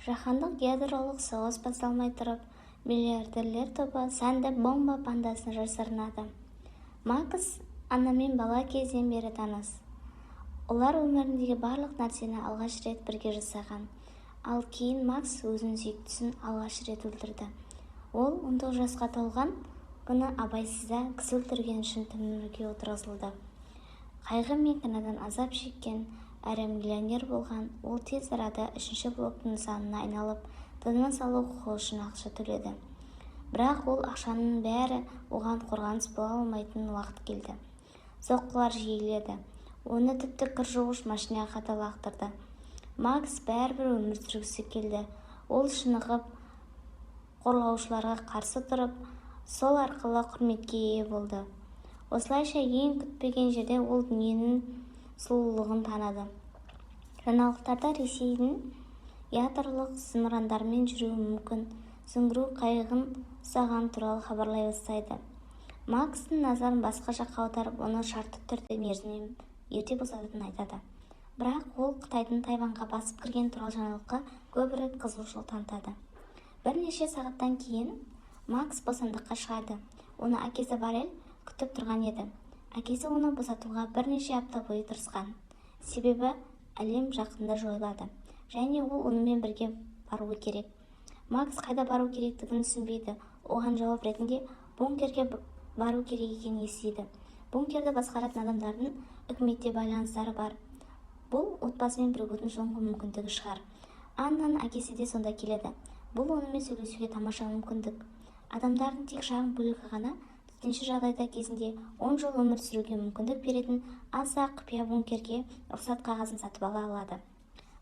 Жаһандық ядролық соғыс басталмай тұрып, миллиардерлер тобы сәнді бомба пандасын жасырынады. Макс ана мен бала кезден бері таныс. Олар өміріндегі барлық нәрсені алғаш рет бірге жасаған. Ал кейін Макс өзінің сүйіктісін алғаш рет өлтірді. Ол 19 жасқа толған күні абайсызда кісі өлтірген үшін түрмеге отырғызылды. Қайғы мен кінәдан азап шеккен әрі миллионер болған ол тез арада 3-ші блоктың нысанына айналып, тыныс алу құқығы үшін ақша төледі. Бірақ ол ақшаның бәрі оған қорғаныс бола алмайтын уақыт келді. Соққылар жиіледі. Оны тіпті кір жуғыш машинаға қатал лақтырды. Макс бәрібір өмір сүргісі келді. Ол шынығып, қорлаушыларға қарсы тұрып, сол арқылы құрметке ие болды. Осылайша ең күтпеген жерде ол дүниенің сұлулығын таныды. Жаңалықтарда Ресейдің ядролық зымырандармен жүруі мүмкін сүңгіру қайығын ұстаған туралы хабарлай бастайды. Макстың назарын басқа жаққа аударып, оны шартты түрде мерзімнен ерте босататынын айтады. Бірақ ол Қытайдың Тайваньға басып кірген туралы жаңалыққа көбірек қызығушылық танытады. Бірнеше сағаттан кейін Макс бостандыққа шығады. Оны әкесі Барель күтіп тұрған еді. Әкесі оны босатуға бірнеше апта бойы тырысқан. Себебі әлем жақында жойылады және ол онымен бірге баруы керек. Макс қайда бару керектігін түсінбейді. Оған жауап ретінде бункерге бару керек екенін естиді. Бункерді басқаратын адамдардың үкіметте байланыстары бар. Бұл отбасымен бірігудің соңғы мүмкіндігі шығар. Аннаның әкесі де сонда келеді. Бұл онымен сөйлесуге тамаша мүмкіндік. Адамдардың тек шағын бөлігі ғана төтенше жағдайда кезінде 10 жыл өмір сүруге мүмкіндік беретін аса құпия бункерге рұқсат қағазын сатып ала алады.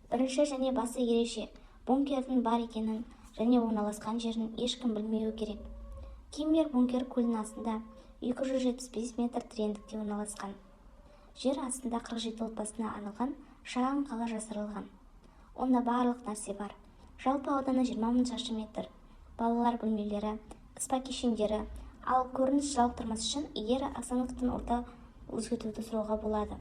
Бірінші және басты ереже бункердің бар екенін және орналасқан жерін ешкім білмеуі керек. Киммер бункер көлдің астында 275 метр тереңдікте орналасқан. Жер астында 47 отбасына арналған шағын қала жасырылған. Онда барлық нәрсе бар. Жалпы ауданы 20 000 шаршы метр. Балалар бөлмелері, спа кешендері, ал көрініс жалықтырмас үшін Игера Аксановтың орта өзгертуді сұрауға болады.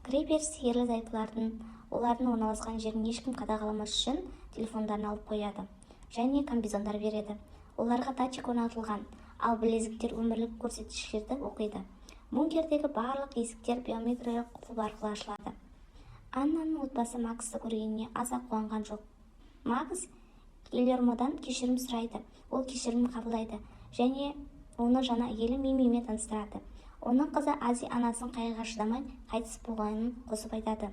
Кіреберіс ерлі-зайыптылардың олардың орналасқан жерін ешкім қадағаламас үшін телефондарын алып қояды және комбизондар береді. Оларға датчик орнатылған, ал білезіктер өмірлік көрсеткіштерді оқиды. Бункердегі барлық есіктер биометриялық құлып арқылы ашылады. Аннаның отбасы Максты көргеніне аса қуанған жоқ. Макс Гильермодан кешірім сұрайды. Ол кешірім қабылдайды және оны жаңа әйелі Мимимен таныстырады. Оның қызы Ази анасын қайғыға шыдамай қайтыс болғанын қосып айтады.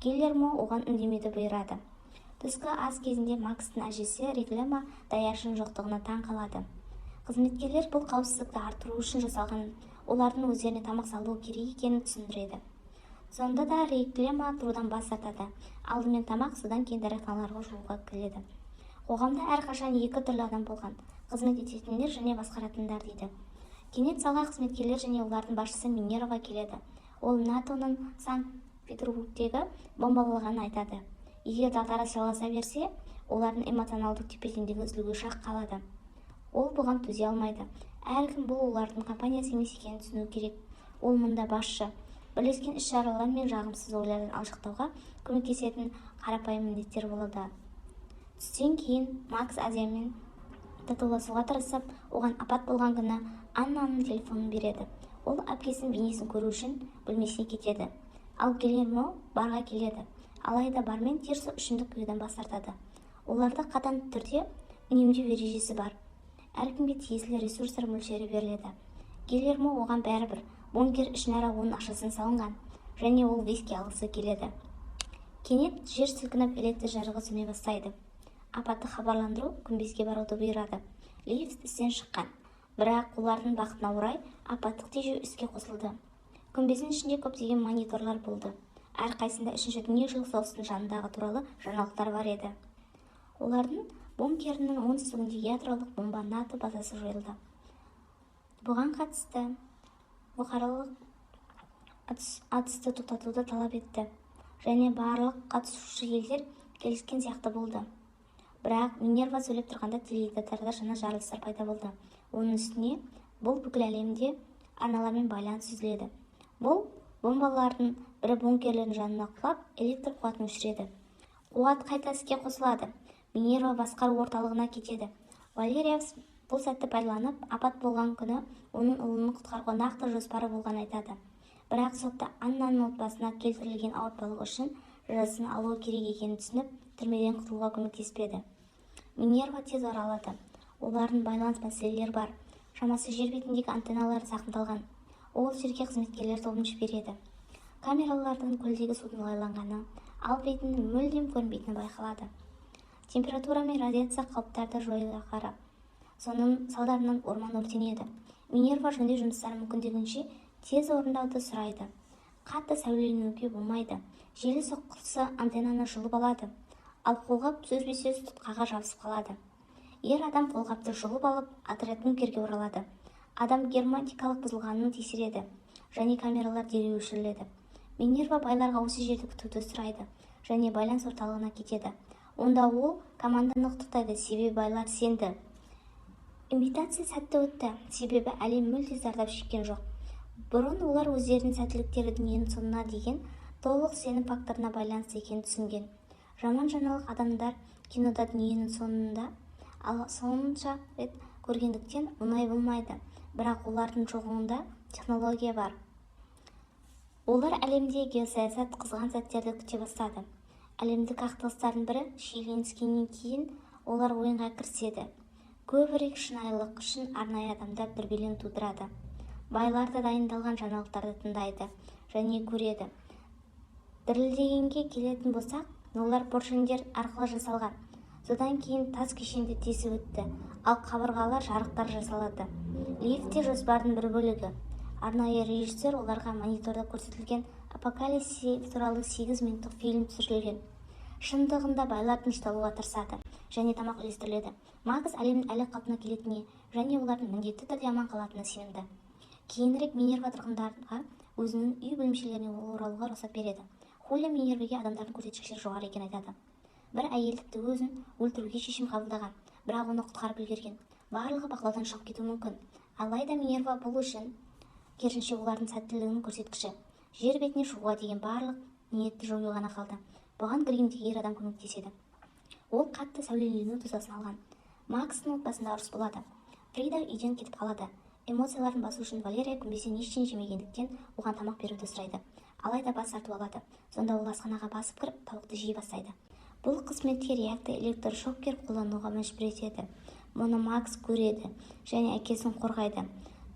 Гильермо оған үндемеуді бұйырады. Түскі ас кезінде Макстың әжесі реклама даяшының жоқтығына таң қалады. Қызметкерлер бұл қауіпсіздікті арттыру үшін жасалған, олардың өздеріне тамақ салу керек екенін түсіндіреді. Сонда да реклама тұрудан бас тартады. Алдымен тамақ, содан кейін дәретханаларға жууға келеді. Қоғамда әрқашан екі түрлі адам болған: қызмет ететіндер және басқаратындар дейді. Кенет салға қызметкерлер және олардың басшысы Минерва келеді. Ол НАТОның Санкт-Петербургтегі бомбалағанын айтады. Егер дағдарыс жалғаса берсе, олардың эмоционалдық тепе-теңдігі үзілуге шақ қалады. Ол бұған төзе алмайды. Әркім бұл олардың компаниясы емес екенін түсіну керек. Ол мұнда басшы. Бірлескен іс-шаралар мен жағымсыз ойлардан алшақтауға көмектесетін қарапайым міндеттер болады. Түстен кейін Макс Азиямен татуласуға тырысып, оған апат болған күні Аннаның телефонын береді. Ол әпкесінің бейнесін көру үшін бөлмесіне кетеді. Ал Гильермо барға келеді. Алайда бармен теріс ішімдік құюдан бас тартады. Оларда қатаң түрде үнемдеу ережесі бар. Әркімге тиесілі ресурстар мөлшері беріледі. Гильермо оған бәрібір. Бункер ішінара оның ақшасын салынған және ол виски алғысы келеді. Кенет жер сілкініп электр жарығы сөне бастайды. Апатты хабарландыру күмбезге баруды бұйырады. Лифт істен шыққан. Бірақ олардың бақытына орай апаттық тежеу іске қосылды. Күмбездің ішінде көптеген мониторлар болды. Әрқайсында 3-ші дүниежүзілік соғыстың жанындағы туралы жаңалықтар бар еді. Олардың бункерінің оңтүстігінде ядролық бомба НАТО базасы жойылды. Бұған қатысты бұқаралық атысты тоқтатуды талап етті және барлық қатысушы елдер келіскен сияқты болды. Бірақ Минерва сөйлеп тұрғанда теледидарда жаңа жарылыстар пайда болды. Оның үстіне бұл бүкіл әлемде арналармен байланыс үзіледі. Бұл бомбалардың бірі бункерлердің жанына құлап, электр қуатын өшіреді. Қуат қайта іске қосылады. Минерва басқару орталығына кетеді. Валерия бұл сәтті пайдаланып, апат болған күні оның ұлын құтқаруға нақты жоспары болған айтады. Бірақ сотта Аннаның отбасына келтірілген ауыртпалық үшін жазасын алуы керек екенін түсініп, түрмеден құтылуға көмектеспеді. Минерва тез оралады. Олардың байланыс мәселелері бар. Шамасы жер бетіндегі антенналары зақымдалған. Ол жерге қызметкерлер тобын жібереді. Камералардан көлдегі судың лайланғаны, ал бетінің мүлдем көрінбейтіні байқалады. Температура мен радиация қауіптарды жоюға. Соның салдарынан орман өртенеді. Минерва жөндеу жұмыстарын мүмкіндігінше тез орындауды сұрайды. Қатты сәулеленуге болмайды. Желі соққысы антеннаны жұлып алады, ал қолғап сөзбе-сөз тұтқаға жабысып қалады. Ер адам қолғапты жұлып алып, отряд бункерге оралады. Адам герметикалық бұзылғанын тексереді, және камералар дереу өшіріледі. Минерва байларға осы жерді күтуді сұрайды, және байланыс орталығына кетеді. Онда ол команданы құттықтайды, себебі байлар сенді. Имитация сәтті өтті, себебі әлем мүлде зардап шеккен жоқ. Бұрын олар өздерінің сәттіліктері дүниенің соңына деген толық сенім факторына байланысты екенін түсінген. Жаман жаңалық адамдар кинода дүниенің соңында сонша рет көргендіктен оңай болмайды, бірақ олардың жоғында технология бар. Олар әлемде геосаясат қызған сәттерді күте бастады. Әлемдік қақтығыстардың бірі шиеленіскеннен кейін олар ойынға кіріседі. Көбірек шынайылық үшін арнайы адамдар дүрбелең тудырады. Байларды дайындалған жаңалықтарды тыңдайды және көреді. Дірілдегенге келетін болсақ, олар поршендер арқылы жасалған. Содан кейін тас кешенді тесіп өтті, ал қабырғалар жарықтар жасалады. Лифтте жоспардың бір бөлігі. Арнайы режиссер оларға мониторда көрсетілген апокалипсис туралы 8 минуттық фильм түсірілген. Шындығында байлар тынышталуға тырысады және тамақ үлестіріледі. Макс әлемнің әлі қалпына келетініне және олардың міндетті түрде аман қалатынына сенімді. Кейінірек Минерва тұрғындарға өзінің үй бөлімшелеріне оралуға рұқсат береді. Хули Минерваге адамдардың көрсеткіштері жоғары екенін айтады. Бір әйел тіпті өзін өлтіруге шешім қабылдаған, бірақ оны құтқарып үлгерген. Барлығы бақылаудан шығып кетуі мүмкін. Алайда Минерва бұл үшін керісінше олардың сәттілігінің көрсеткіші. Жер бетіне шығуға деген барлық ниетті жою ғана қалды. Бұған гримдегі ер адам көмектеседі. Ол қатты сәулелену дозасын алған. Макстың отбасында ұрыс болады. Фрида үйден кетіп қалады. Эмоцияларын басу үшін Валерия күнбесе ештеңе жемегендіктен оған тамақ беруді сұрайды. Алайда бас тартып алады. Сонда ол асханаға басып кіріп, тауықты жей бастайды. Бұл қызметке реакты электрошокер қолдануға мәжбүр етеді. Мұны Макс көреді және әкесін қорғайды.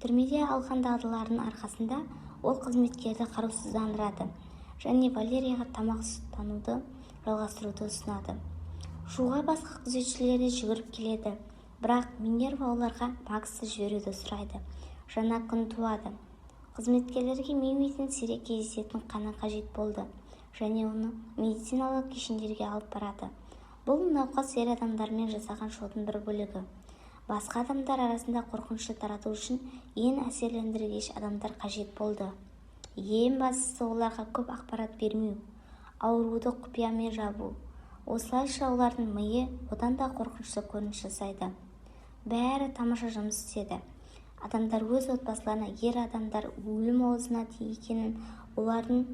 Түрмеде алған дағдыларының арқасында ол қызметкерді қарусыздандырады және Валерияға тамақ ұстануды жалғастыруды ұсынады. Шуға басқа күзетшілері жүгіріп келеді, бірақ Минерва оларға Максты жіберуді сұрайды. Жаңа күн туады. Қызметкерлерге мимидің сирек кездесетін қаны қажет болды және оны медициналық кешендерге алып барады. Бұл науқас ер адамдармен жасаған шоудың бір бөлігі. Басқа адамдар арасында қорқынышты тарату үшін ең әсерлендіргіш адамдар қажет болды. Ең бастысы оларға көп ақпарат бермеу, ауруды құпиямен жабу. Осылайша олардың миы одан да қорқынышты көрініс жасайды. Бәрі тамаша жұмыс істеді. Адамдар өз отбасыларына ер адамдар өлім аузына екенін, олардың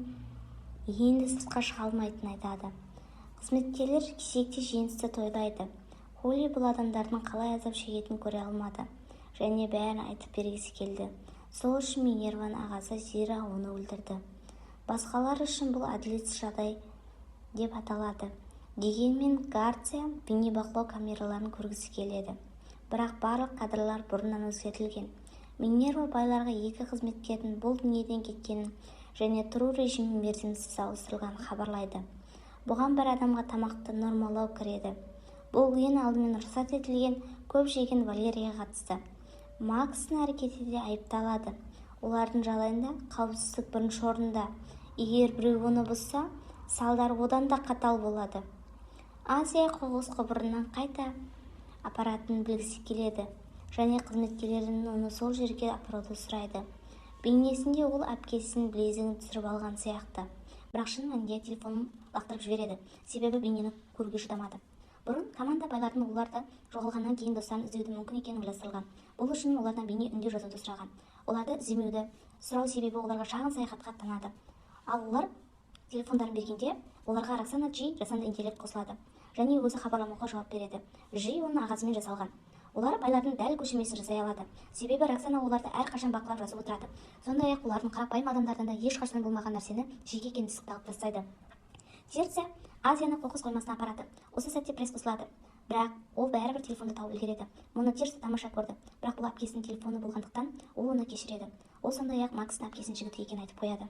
енді сыртқа шыға алмайтынын айтады. Қызметкерлер кесекте жеңісті тойлайды. Холли бұл адамдардың қалай азап шегетінін көре алмады және бәрін айтып бергісі келді. Сол үшін Минерваның ағасы Зира оны өлтірді. Басқалар үшін бұл әділетсіз жағдай деп аталады. Дегенмен Гарция бейнебақылау камераларын көргісі келеді. Бірақ барлық кадрлар бұрыннан өзгертілген. Минерва байларға екі қызметкердің бұл дүниеден кеткенін және тұру режимі мерзімсіз ауыстырылғанын хабарлайды. Бұған бір адамға тамақты нормалау кіреді. Бұл ең алдымен рұқсат етілген көп жеген Валерияға қатысты. Макстың әрекеті де айыпталады. Олардың жағдайында қауіпсіздік бірінші орында. Егер біреу оны бұзса, салдар одан да қатал болады. Азия қоқыс құбырынан қайта аппаратын білгісі келеді және қызметкерлерінің оны сол жерге апаруды сұрайды. Бейнесінде ол әпкесінің білезігін түсіріп алған сияқты. Бірақ шын мәнінде телефонын лақтырып жібереді, себебі бейнені көруге шыдамады. Бұрын команда байлардың оларды жоғалғаннан кейін достарын іздеуді мүмкін екенін ойластырылған. Бұл үшін олардан бейне үндеу жазуды сұраған. Оларды іздемеуді сұрау себебі оларға шағын саяхатқа аттанады. Ал олар телефондарын бергенде оларға Роксана Джи жасанды интеллект қосылады. және өзі хабарламауға жауап береді. Жи оның ағасымен жасалған. Олар байлардың дәл көшірмесін жасай алады. Себебі Роксана оларды әрқашан бақылап жазып отырады. Сондай-ақ олардың қарапайым адамдардан да ешқашан болмаған нәрсені жеке кеңістікке алып тастайды. Терция Азияны қоқыс қоймасына апарады. Осы сәтте пресс қосылады. Бірақ ол бәрібір телефонды тауып үлгереді. Мұны Терция тамаша көрді. Бірақ бұл әпкесінің телефоны болғандықтан ол оны кешіреді. Ол сондай-ақ Макстың әпкесінің жігіті екенін айтып қояды.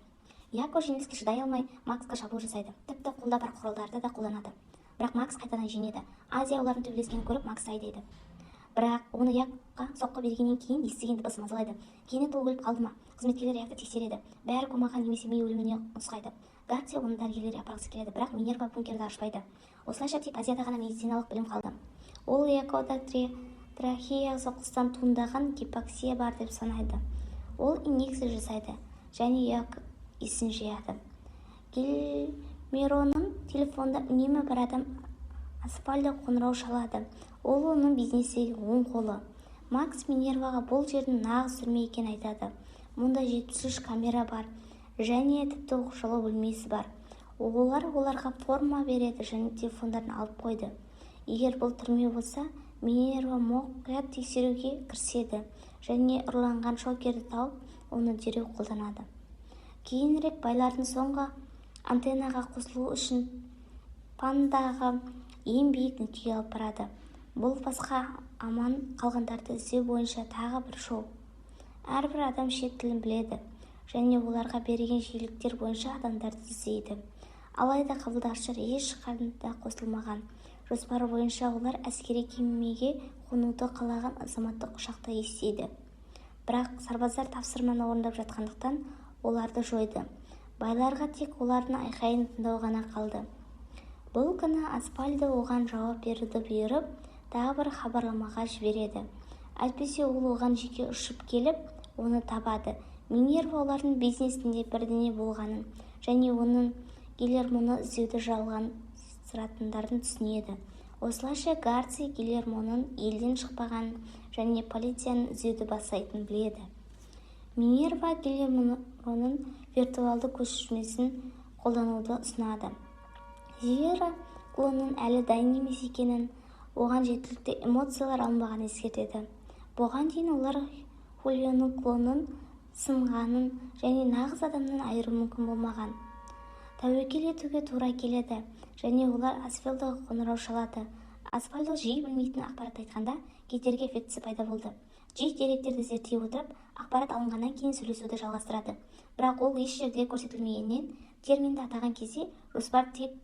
Яко жеңіліске шыдай алмай Максқа шабуыл жасайды. Тіпті қолда бар құралдарды да қолданады. Бірақ Макс қайтадан жеңеді. Азия олардың төбелескенін көріп Макс айдайды. Бірақ оны Якқа соққы бергеннен кейін естіген дыбысы мазалайды. Кенет ол өліп қалды ма? Қызметкерлер Якты тексереді. Бәрі комаға немесе ми өліміне нұсқайды. Гарсия оны дәрігерлерге апарғысы келеді, бірақ Минерва бункерді ашпайды. Осылайша тек Азияда ғана медициналық білім қалды. Ол Якода трахея соққыстан туындаған гипоксия бар деп санайды. Ол инъекция жасайды және Як есін жияды. Гильмероның телефонда үнемі бір адам Аспальдо қоңырау шалады. Ол оның бизнестегі оң қолы. Макс Минерваға бұл жердің нағыз түрме екенін айтады. Мұнда 73 камера бар және тіпті оқшаулау бөлмесі бар. Оларға форма береді және телефондарын алып қойды. Егер бұл түрме болса, Минерва мұқият тексеруге кіріседі және ұрланған шокерді тауып, оны дереу қолданады. Кейінірек байлардың соңғы антеннаға қосылу үшін Пандағы ең биік нүктеге алып барады. Бұл басқа аман қалғандарды іздеу бойынша тағы бір шоу. Әрбір адам шет тілін біледі және оларға берген жиіліктер бойынша адамдарды іздейді. Алайда қабылдағыштар ешқандай қосылмаған. Жоспар бойынша олар әскери кемеге қонуды қалаған азаматтық ұшақта естиді. Бірақ сарбаздар тапсырманы орындап жатқандықтан оларды жойды. Байларға тек олардың айқайын тыңдау ғана қалды. Бұл күні Аспальдо оған жауап беруді бұйырып, тағы бір хабарламаға жібереді. Әйтпесе ол оған жеке ұшып келіп, оны табады. Минерва олардың бизнесінде бірдеңе болғанын және оның Гильермоны іздеуді жалғастыратындарын түсінеді. Осылайша Гарсия Гильермоның елден шықпағанын және полицияның іздеуді бастайтынын біледі. Минерва Гильермоның виртуалды көшірмесін қолдануды ұсынады. Зира клонның әлі дайын емес екенін, оған жеткілікті эмоциялар алынбағанын ескертеді. Бұған дейін олар Хулионың клонын сынғанын және нағыз адамнан айыру мүмкін болмаған. Тәуекел етуге тура келеді және олар Аспальдоға қоңырау шалады. Аспальдо жиі білмейтін ақпарат айтқанда кедергі эффектісі пайда болды. Жиі деректерді зерттей отырып, ақпарат алынғаннан кейін сөйлесуді жалғастырады. Бірақ ол еш жерде көрсетілмегеннен терминді атаған кезде жоспар тек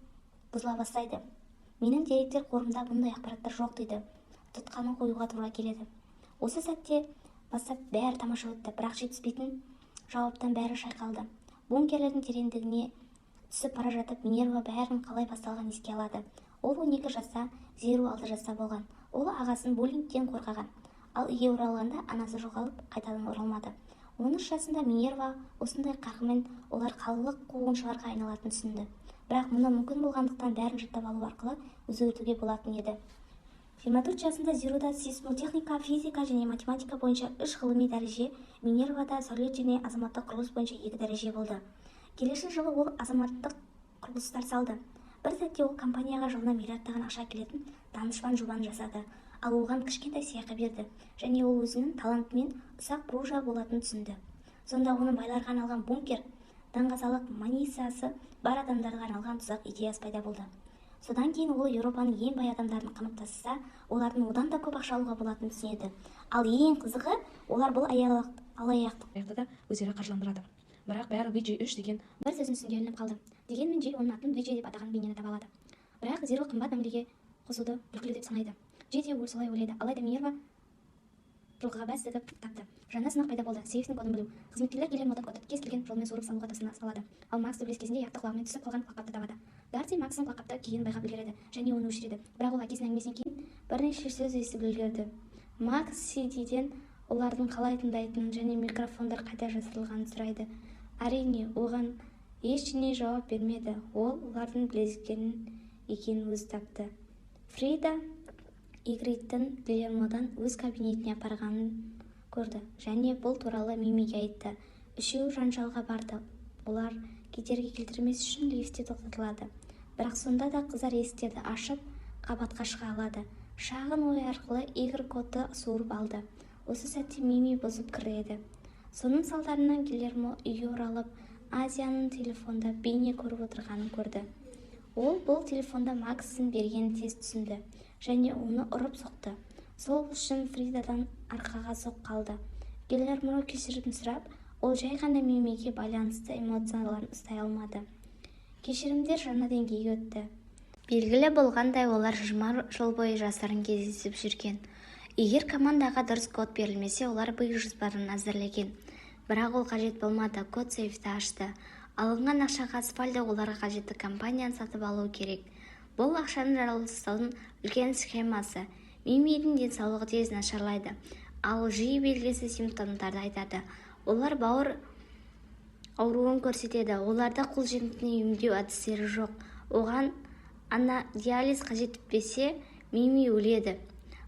бұзыла бастайды. Менің деректер қорымда бұндай ақпараттар жоқ дейді. Тұтқаны қоюға тура келеді. Осы сәтте бастап бәрі тамаша өтті, бірақ жетіспейтін жауаптан бәрі шайқалды. Бункерлердің тереңдігіне түсіп бара жатып, Минерва бәрін қалай басталған еске алады. Ол 12 жаста, Зиру 6 жаста болған. Ол ағасын буллингтен қорғаған. Ал үйге оралғанда анасы жоғалып, қайтадан оралмады. 13 жасында Минерва осындай қарқынмен олар қалалық қуғыншыларға айналатынын түсінді. Бірақ мұны мүмкін болғандықтан бәрін жаттап алу арқылы өзгертуге болатын еді. 24 жасында Зируда сейсмотехника, физика және математика бойынша 3 ғылыми дәреже, Минервада сәулет және азаматтық құрылыс бойынша 2 дәреже болды. Келесі жылы ол азаматтық құрылыстар салды. Бір сәтте ол компанияға жылына миллиардтаған ақша келетін данышпан жобаны жасады. Ал оған кішкентай сыйақы берді және ол өзінің талантымен ұсақ пружа болатынын түсінді. Сонда оның байларға арналған бункер, даңғазалық манисасы бар адамдарға арналған тұзақ идеясы пайда болды. Содан кейін ол Еуропаның ең бай адамдарын қамап тастаса, олардың одан да көп ақша алуға болатынын түсінеді. Ал ең қызығы, олар бұл алаяқтықты да өздері қаржыландырады. Бірақ бәрі Виджи 3 деген бір сөзін түсінге ілініп қалды. Дегенмен Джей оның атын Виджи деп атаған бейнені таба алады. Бірақ Зиру қымбат мәмілеге қосуды күлкілі деп санайды. Джей де солай ойлайды. Алайда Минерва жылғыға бәс тігіп тапты. Жаңа сынақ пайда болды. Сейфтің кодын білу. Қызметкерлер Гильермодан кодты кез келген жолмен суырып салуға тырысына салады. Ал Макс төбелес кезінде яқты құлағымен түсіп қалған лақапты табады. Гарси Макстың лақапты киігін байқап үлгереді және оны өшіреді. Бірақ ол әкесінің әңгімесінен кейін бірнеше сөз естіп үлгерді. Макс Сидиден олардың қалай тыңдайтынын және микрофондар қайда жасырылғанын сұрайды. Әрине, оған ештеңе жауап бермеді. Ол олардың білезіктерін екенін өзі тапты. Фрида Игриттің Гильермодан өз кабинетіне апарғанын көрді және бұл туралы Мимиге айтты. Үшеуі жанжалға барды. Олар кедергі келтірмес үшін лифтте тоқтатылады. Бірақ сонда да қыздар есіктерді ашып, қабатқа шыға алады. Шағын ой арқылы Игорь кодты суырып алды. Осы сәтте Мими бұзып кіреді. Соның салдарынан Гильермо үйге оралып, Азияның телефонда бейне көріп отырғанын көрді. Ол бұл телефонда Макстың бергенін тез түсінді және оны ұрып соқты. Сол үшін Фридадан арқаға соқ қалды. Гильермо кешірім сұрап, ол жай ғана Мимиге байланысты эмоцияларын ұстай алмады. Кешірімдер жаңа деңгейге өтті. Белгілі болғандай, олар 20 жыл бойы жасырын кездесіп жүрген. Егер командаға дұрыс код берілмесе, олар бұл жоспарын әзірлеген. Бірақ ол қажет болмады, код сейфті ашты. Алынған ақшаға Асфальдо оларға қажетті компанияны сатып алу керек. Бұл ақшаны жарылыстаудың үлкен схемасы. Мимидің денсаулығы тез нашарлайды, ал жиі белгісіз симптомдарды айтады. Олар бауыр ауруын көрсетеді. Оларда қолжетімді емдеу әдістері жоқ. Оған анадиализ қажет етпесе, Мими өледі.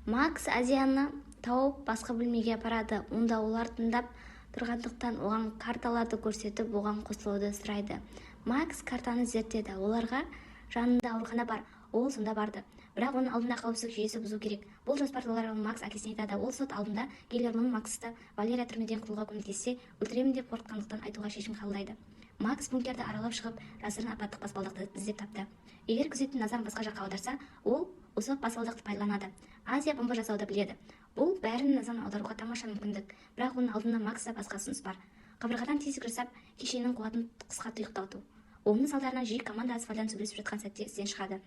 Макс Азияны тауып басқа бөлмеге апарады. Онда олар тыңдап тұрғандықтан оған карталарды көрсетіп, оған қосылуды сұрайды. Макс картаны зерттеді. Оларға жанында аурухана бар. Ол сонда барды. Бірақ оның алдында қауіпсіздік жүйесі бұзу керек. Бұл жоспар туралы Макс әкесіне айтады. Ол сот алдында Гильермо Максты Валерия түрмеден құтылуға көмектессе, өлтіремін деп қорыққандықтан айтуға шешім қабылдайды. Макс бункерді аралап шығып, жасырын апаттық баспалдақты іздеп тапты. Егер күзеттің назарын басқа жаққа аударса, ол осы баспалдақты пайдаланады. Азия бомба жасауды біледі. Бұл бәрін назарын аударуға тамаша мүмкіндік. Бірақ оның алдында Макста басқа ұсыныс бар. Қабырғадан тесік жасап, кешеннің қуатын қысқа тұйықтату. Оның салдарынан жиі команда Асфальдан сөйлесіп жатқан сәтте істен шығады.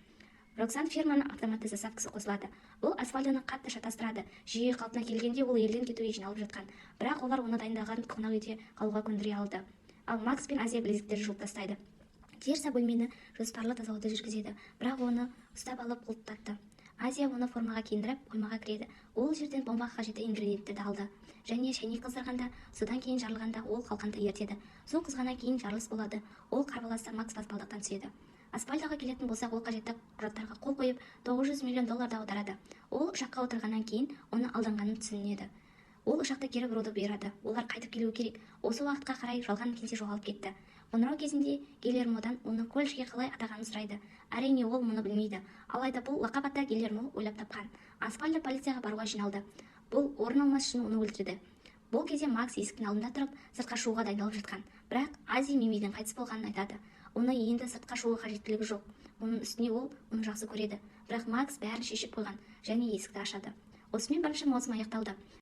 Роксан фирманың автоматты заставкасы қосылады. Бұл Асфальдоны қатты шатастырады. Жиі қалпына келгенде ол елден кетуге жиналып жатқан. Бірақ олар оны дайындалған қонақ үйде қалуға көндіре алды. Ал Макс пен Азия білезіктерді жұлып тастайды. Терса бөлмені жоспарлы тазалауды жүргізеді, бірақ оны ұстап алып құлыптатты. Азия оны формаға киіндіріп қоймаға кіреді. Ол жерден бомбаға қажетті ингредиенттерді алды. Және шәйнек қыздырғанда, содан кейін жарылғанда ол қалқанды ертеді. Су қызғаннан кейін жарылыс болады. Ол қарбаласта Макс баспалдақтан түседі. Асфальдоға келетін болсақ, ол қажетті құжаттарға қол қойып, $900 миллион аударады. Ол ұшаққа отырғаннан кейін оны алданғанын түсінеді. Ол ұшақты кері бұруды бұйырады. Олар қайтып келуі керек. Осы уақытқа қарай жалған кеңсе жоғалып кетті. Қоңырау кезінде Гильермодан оны колледжге қалай атағанын сұрайды. Әрине ол мұны білмейді. Алайда бұл лақап аты Гильермо ойлап тапқан. Асфальдо полицияға баруға жиналды. Бұл орын алмас үшін оны өлтірді. Бұл кезде Макс есіктің алдында тұрып, сыртқа шығуға дайындалып жатқан. Бірақ Азия Мимидің қайтыс болғанын айтады. Оны енді сыртқа шығуға қажеттілігі жоқ. Оның үстіне ол оны жақсы көреді. Бірақ Макс бәрін шешіп қойған және есікті ашады. Осымен бірінші маусым аяқталды.